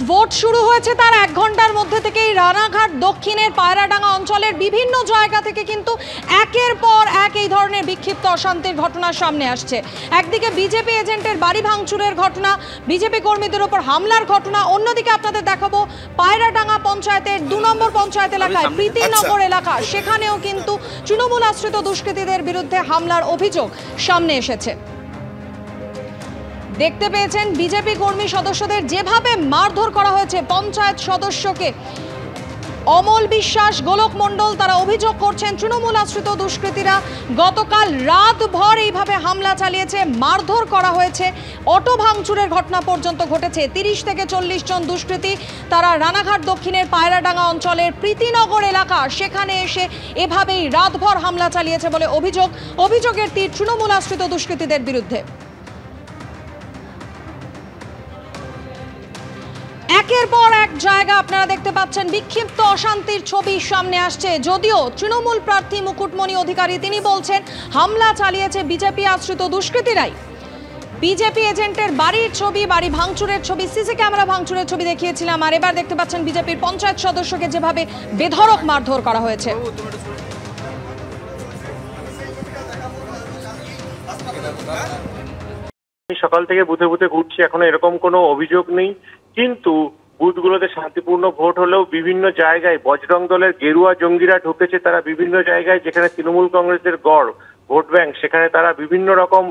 Vote শুরু হয়েছে তার 1 ঘন্টার মধ্যে থেকেই রানাঘাট দক্ষিণের পায়রাডাঙ্গা অঞ্চলের বিভিন্ন জায়গা থেকে কিন্তু একের পর এক এই ধরনের বিক্ষিপ্ত অশান্তির ঘটনা সামনে আসছে। একদিকে বিজেপি এজেন্টের বাড়ি ভাঙচুরের ঘটনা, বিজেপি কর্মীদের উপর হামলার ঘটনা, অন্যদিকে আপনাদের দেখাবো পায়রাডাঙ্গা পঞ্চায়েতের 2 নম্বর পঞ্চায়েত এলাকায় প্রীতিনগর এলাকা, সেখানেও কিন্তু তৃণমূল আশ্রিত দুষ্কৃতীদের বিরুদ্ধে হামলার অভিযোগ সামনে এসেছে। দেখতে পেয়েছেন বিজেপি কর্মী সদস্যদের যেভাবে মারধর করা হয়েছে, পঞ্চায়েত সদস্যকে অমল বিশ্বাস, গোলক মণ্ডল তারা অভিযোগ করছেন তৃণমূল আশ্রিত দুষ্কৃতীরা গতকাল রাতভর এইভাবে হামলা চালিয়েছে, মারধর করা হয়েছে, অটো ভাঙচুরের ঘটনা পর্যন্ত ঘটেছে। 30 থেকে 40 জন দুষ্কৃতী তারা রানাঘাট দক্ষিণের পায়রাডাঙ্গা অঞ্চলের প্রীতিনগর এলাকা, সেখানে এসে এভাবেই রাতভর হামলা চালিয়েছে বলে অভিযোগের তীর তৃণমূল আশ্রিত দুষ্কৃতীদের বিরুদ্ধে। একের পর এক জায়গা আপনারা দেখতে পাচ্ছেন বিক্ষিপ্ত অশান্তির ছবি সামনে আসছে। যদিও তৃণমূল প্রার্থী মুকুটমণি অধিকারী তিনি বলছেন হামলা চালিয়েছে বিজেপি আশ্রিত দুষ্কৃতীরাই। বিজেপি এজেন্টের বাড়ির ছবি, বাড়ি ভাঙচুরের ছবি, সিসি ক্যামেরা ভাঙচুরের ছবি দেখিয়েছিলাম, আর এবার দেখতে পাচ্ছেন বিজেপির পঞ্চায়েত সদস্যকে যেভাবে বেধড়ক মারধর করা হয়েছে। সকাল থেকে বুথে বুথে ঘুরছি, এখনো এরকম কোনো অভিযোগ নেই, কিন্তু বুথগুলোতে শান্তিপূর্ণ ভোট হলেও বিভিন্ন জায়গায় বজরং দলের গেরুয়া জঙ্গিরা ঢুকেছে। তারা বিভিন্ন জায়গায় যেখানে তৃণমূল কংগ্রেসের গড় ভোট ব্যাংক, সেখানে তারা বিভিন্ন রকম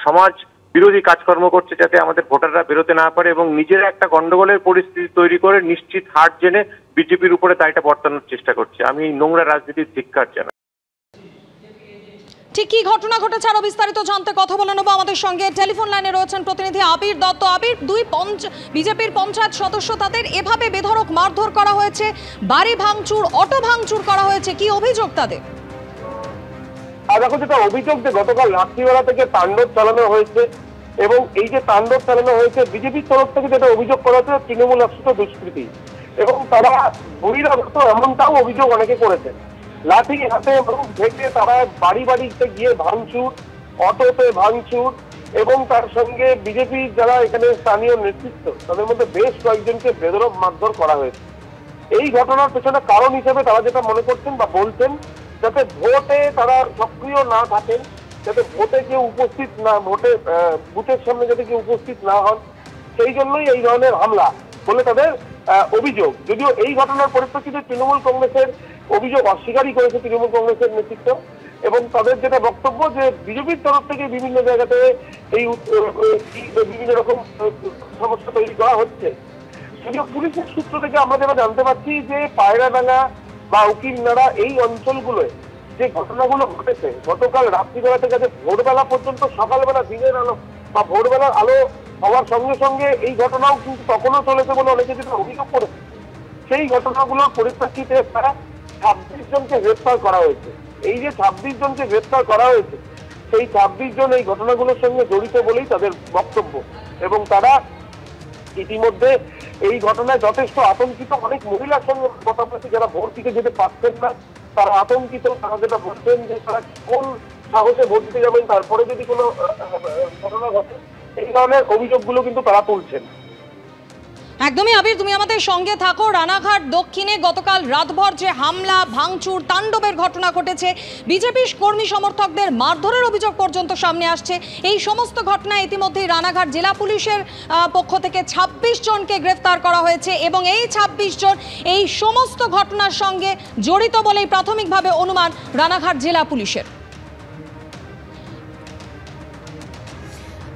সমাজ বিরোধী কাজকর্ম করছে যাতে আমাদের ভোটাররা বেরোতে না পারে, এবং নিজেরা একটা গন্ডগোলের পরিস্থিতি তৈরি করে নিশ্চিত হার জেনে বিজেপির উপরে দায়টা বর্তানোর চেষ্টা করছে। আমি এই নোংরা রাজনীতির ধিক্কার জানাই। ঠিক কি ঘটনা ঘটেছে আরো বিস্তারিত জানতে কথা বলে নেবো। আমাদের সঙ্গে টেলিফোন লাইনে রয়েছেন প্রতিনিধি আবির দত্ত। আবির, বিজেপির পঞ্চায়েত সদস্য তাদের এভাবে বেধড়ক মারধর করা হয়েছে, বাড়ি ভাঙচুর, অটো ভাঙচুর করা হয়েছে, কি অভিযোগ তাদের? দেখো, যেটা অভিযোগ যে গতকাল রাত্রিবেলা থেকে তাণ্ডব চালানো হয়েছে, এবং এই যে তাণ্ডব চালানো হয়েছে বিজেপির তরফ থেকে যেটা অভিযোগ করা হচ্ছে তৃণমূল আশ্রিত দুষ্কৃতী, এবং তারা বহিরাগত এমনটাও অভিযোগ অনেকে করেছেন। লাঠি হাতে এবং ভেঙে তারা বাড়ি বাড়িতে গিয়ে ভাঙচুর, অটোতে ভাঙচুর, এবং তার সঙ্গে বিজেপি যারা এখানে স্থানীয় নেতৃত্ব তাদের মধ্যে বেশ কয়েকজনকে বেধড়ক মারধর করা হয়েছে। এই ঘটনার পেছনে কারণ হিসেবে তারা যেটা মনে করছেন বা বলছেন, যাতে ভোটে তারা সক্রিয় না থাকেন, যাতে ভোটে কেউ উপস্থিত না, ভোটে বুথের সামনে যাতে কেউ উপস্থিত না হন, সেই জন্যই এই ধরনের হামলা বলে তাদের অভিযোগ। যদিও এই ঘটনার পরিপ্রেক্ষিতে তৃণমূল কংগ্রেসের অভিযোগ অস্বীকারই করেছে তৃণমূল কংগ্রেসের নেতৃত্ব, এবং তাদের যেটা বক্তব্য যে বিজেপির তরফ থেকে বিভিন্ন জায়গাতে এই বিভিন্ন রকম সমস্যা তৈরি করা হচ্ছে। যদিও পুলিশের সূত্র থেকে আমরা যেটা জানতে পারছি যে পায়রাডাঙ্গা বা উকিলনাড়া এই অঞ্চলগুলোয় যে ঘটনাগুলো ঘটেছে গতকাল রাত্রিবেলা থেকে ভোরবেলা পর্যন্ত, সকালবেলা দিনের আলো বা ভোরবেলার আলো হওয়ার সঙ্গে সঙ্গে এই ঘটনাও কিন্তু তখনও চলেছে বলে অনেকে যেটা অভিযোগ করেছে। সেই ঘটনাগুলোর পরিপ্রেক্ষিতে তারা 26 জনকে গ্রেফতার করা হয়েছে। এই যে 26 জনকে গ্রেফতার করা হয়েছে, সেই 26 জন এই ঘটনাগুলোর সঙ্গে জড়িত বলেই তাদের বক্তব্য, এবং তারা ইতিমধ্যে এই ঘটনায় যথেষ্ট আতঙ্কিত। অনেক মহিলার সঙ্গে কথা বলছে যারা ভোট দিতে যেতে পারছেন না, তারা আতঙ্কিত। তারা যেটা বলছেন যে তারা কোন সাহসে ভোট দিতে যাবেন, তারপরে যদি কোনো ঘটনা ঘটে, এই ধরনের অভিযোগগুলো কিন্তু তারা তুলছেন। একদমই আবির, তুমি আমাদের সঙ্গে থাকো। রানাঘাট দক্ষিণে গতকাল রাতভর যে হামলা, ভাঙচুর, তাণ্ডবের ঘটনা ঘটেছে, বিজেপি কর্মী সমর্থকদের মারধরের অভিযোগ পর্যন্ত সামনে আসছে। এই সমস্ত ঘটনায় ইতিমধ্যেই রানাঘাট জেলা পুলিশের পক্ষ থেকে 26 জনকে গ্রেফতার করা হয়েছে, এবং এই 26 জন এই সমস্ত ঘটনার সঙ্গে জড়িত বলেই প্রাথমিকভাবে অনুমান রানাঘাট জেলা পুলিশের।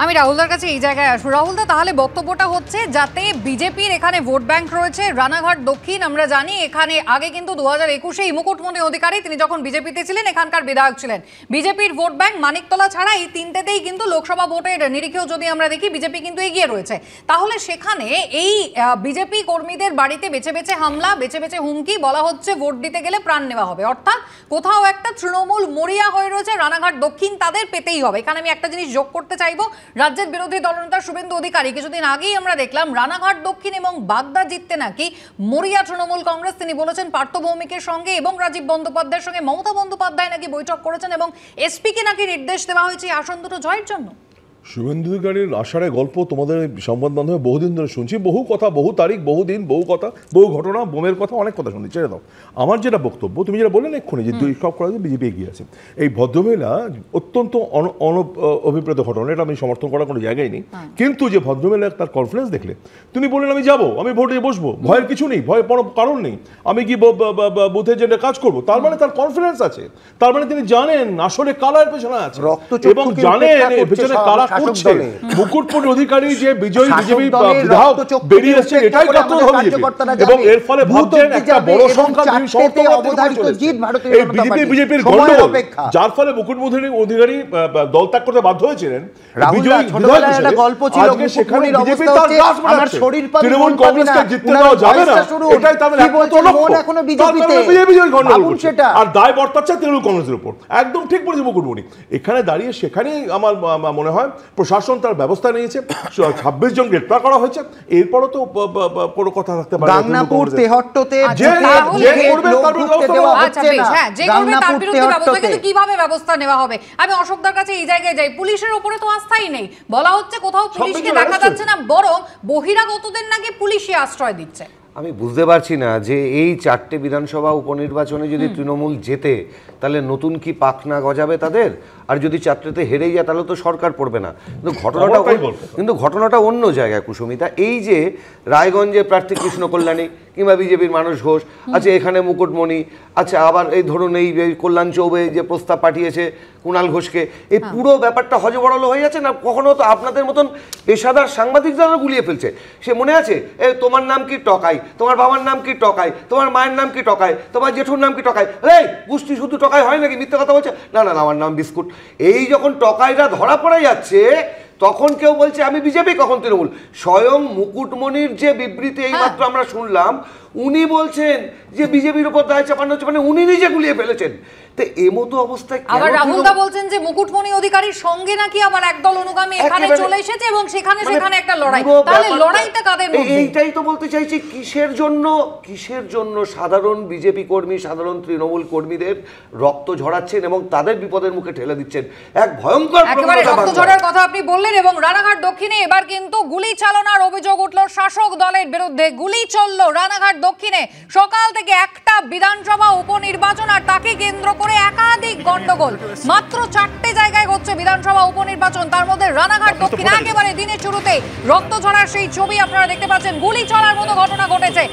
আমি রাহুলদার কাছে এই জায়গায় আসবো। রাহুলদা, তাহলে বক্তব্যটা হচ্ছে যাতে বিজেপির এখানে ভোট ব্যাংক রয়েছে রানাঘাট দক্ষিণ, আমরা জানি এখানে আগে কিন্তু 2021-এ মুকুটমণি অধিকারী তিনি যখন বিজেপিতে ছিলেন এখানকার বিধায়ক ছিলেন। বিজেপির ভোট ব্যাংক মানিকতলা ছাড়া এই তিনটেতেই কিন্তু লোকসভা ভোটের নিরিখেও যদি আমরা দেখি বিজেপি কিন্তু এগিয়ে রয়েছে। তাহলে সেখানে এই বিজেপি কর্মীদের বাড়িতে বেছে বেছে হামলা, বেছে বেছে হুমকি, বলা হচ্ছে ভোট দিতে গেলে প্রাণ নেওয়া হবে, অর্থাৎ কোথাও একটা তৃণমূল মরিয়া হয়ে রয়েছে রানাঘাট দক্ষিণ, তাদের পেতেই হবে। এখানে আমি একটা জিনিস যোগ করতে চাইবো, রাজ্যের বিরোধী দলনেতা শুভেন্দু অধিকারী কিছুদিন আগেই আমরা দেখলাম রানাঘাট দক্ষিণ এবং বাগদা জিততে নাকি মরিয়া তৃণমূল কংগ্রেস। তিনি বলেছেন পার্থ ভৌমিকের সঙ্গে এবং রাজীব বন্দ্যোপাধ্যায়ের সঙ্গে মমতা বন্দ্যোপাধ্যায় নাকি বৈঠক করেছেন, এবং এসপিকে নাকি নির্দেশ দেওয়া হয়েছে আসন দুটো জয়ের জন্য। শুভেন্দু অধিকারীর আষাঢ়ে গল্প তোমাদের সংবাদ মাধ্যমে বহুদিন ধরে শুনছি, বহু কথা, বহু তারিখ, বহু দিন, বহু কথা, বহু ঘটনা, বোমের কথা, অনেক কথা শুনছি, ছেড়ে দাও। আমার যেটা বক্তব্য, তুমি যেটা বললেন এক্ষুনি যে সব করা বিজেপি এগিয়ে আছে, এই ভদ্রমহিলা অত্যন্ত অভিপ্রেত ঘটনা, এটা আমি সমর্থন করার কোনো জায়গায় নেই, কিন্তু যে ভদ্রমহিলা তার কনফিডেন্স দেখলে, তিনি বললেন আমি যাবো, আমি ভোটে বসবো, ভয়ের কিছু নেই, ভয়ের কোনো কারণ নেই, আমি কি বুথের জন্য কাজ করবো, তার মানে তার কনফিডেন্স আছে, তার মানে তিনি জানেন আসলে কালার পেছনে আছে এবং জানেন এর পেছনে কারা করছে। মুকুটমণি অধিকারী যে বিজয়ী বিজেপি বিধায়ক বেরিয়ে এসেছে, এটাই কাতর হবে এবং এর ফলে ভাবছেন একটা বড় সংখ্যা দুই সমর্থক এই বিজেপির গন্ডগোল, যার ফলে মুকুটমণি অধিকারী দল ত্যাগ করতে বাধ্য হয়েছিলেন। বিজয়ী বিধায়ক আজকে সেখানে বিজেপি তার গাছ বাড়াচ্ছে, তৃণমূল কংগ্রেসকে জিততে দেওয়া যাবে না, এটাই তাদের একমাত্র লক্ষ্য। বিজেপি গন্ডগোল করছে আর দায় বর্তাচ্ছে তৃণমূল কংগ্রেসের উপর। একদম ঠিক বলেছে মুকুটমণি। এখানে দাঁড়িয়ে সেখানেই আমার মনে হয় প্রশাসন তার ব্যবস্থা নিয়েছে, 26 জন গ্রেপ্তার করা হয়েছে, এরপরও তো কোনো কথা থাকতে পারে গাংনাপুর তেহট্টতে কিভাবে ব্যবস্থা নেওয়া হবে? আমি অশোকদার কাছে এই জায়গায় যাই, পুলিশের উপরে তো আস্থাই নেই, বলা হচ্ছে কোথাও পুলিশকে দেখা যাচ্ছে না, বরং বহিরাগতদের নাকি পুলিশই আশ্রয় দিচ্ছে। আমি বুঝতে পারছি না যে এই 4টে বিধানসভা উপনির্বাচনে যদি তৃণমূল জেতে তাহলে নতুন কি পাখনা গজাবে তাদের, আর যদি 4টেতে হেরেই যায় তাহলে তো সরকার পড়বে না। কিন্তু ঘটনাটা অন্য জায়গায় কুসুমিতা। এই যে রায়গঞ্জের প্রার্থী কৃষ্ণ কল্যাণী কিংবা বিজেপির মানস ঘোষ, আচ্ছা এখানে মুকুটমণি, আচ্ছা আবার এই ধরুন এই কল্যাণ চৌবে যে প্রস্তাব পাঠিয়েছে কুণাল ঘোষকে, এই পুরো ব্যাপারটা হজবরল হয়ে যাচ্ছে না? কখনো তো আপনাদের মতন পেশাদার সাংবাদিক যারা গুলিয়ে ফেলছে, সে মনে আছে তোমার নাম কি টকাই, তোমার বাবার নাম কি টকাই, তোমার মায়ের নাম কি টকাই, তোমার জেঠুর নাম কি টকাই, এই গোষ্ঠী শুধু টকাই হয় নাকি, মিথ্যে কথা বলছে, না না আমার নাম বিস্কুট। এই যখন টকাইরা ধরা পড়ে যাচ্ছে তখন কেউ বলছে আমি বিজেপি, কখন তৃণমূল। স্বয়ং মুকুটমণির যে বিবৃতি এইমাত্র আমরা শুনলাম, উনি বলছেন যে বিজেপির উপর দায় চাপানো হচ্ছে, মানে উনি নিজে গুলিয়ে ফেলেছেন। তো এমতো অবস্থায় আবার রাহুলদা বলছেন যে মুকুটমণি অধিকারীর সঙ্গে নাকি আবার একদল অনুগামী এখানে চলে এসেছে এবং সেখানে একটা লড়াই। তাহলে লড়াইটা কাদের মধ্যে? এইটাই তো বলতে চাইছি, কিসের জন্য সাধারণ বিজেপি কর্মী, সাধারণ তৃণমূল কর্মীদের রক্ত ঝরাচ্ছেন এবং তাদের বিপদের মুখে ঠেলে দিচ্ছেন। এক ভয়ঙ্কর একেবারে রক্ত ঝরার কথা আপনি বললেন। এবং রানাঘাট দক্ষিণে এবার কিন্তু গুলি চালানোর অভিযোগ উঠল শাসক দলের বিরুদ্ধে। গুলি চলল রানাঘাট দক্ষিণে, সকাল থেকে একটা বিধানসভা উপনির্বাচন আর তাকে কেন্দ্র করে একাধিক গন্ডগোল। মাত্র 4টে জায়গায় হচ্ছে বিধানসভা উপনির্বাচন, তার মধ্যে রানাঘাট দক্ষিণ একেবারে দিনের শুরুতেই রক্ত ঝরার সেই ছবি আপনারা দেখতে পাচ্ছেন। গুলি চলার মতো ঘটনা ঘটেছে।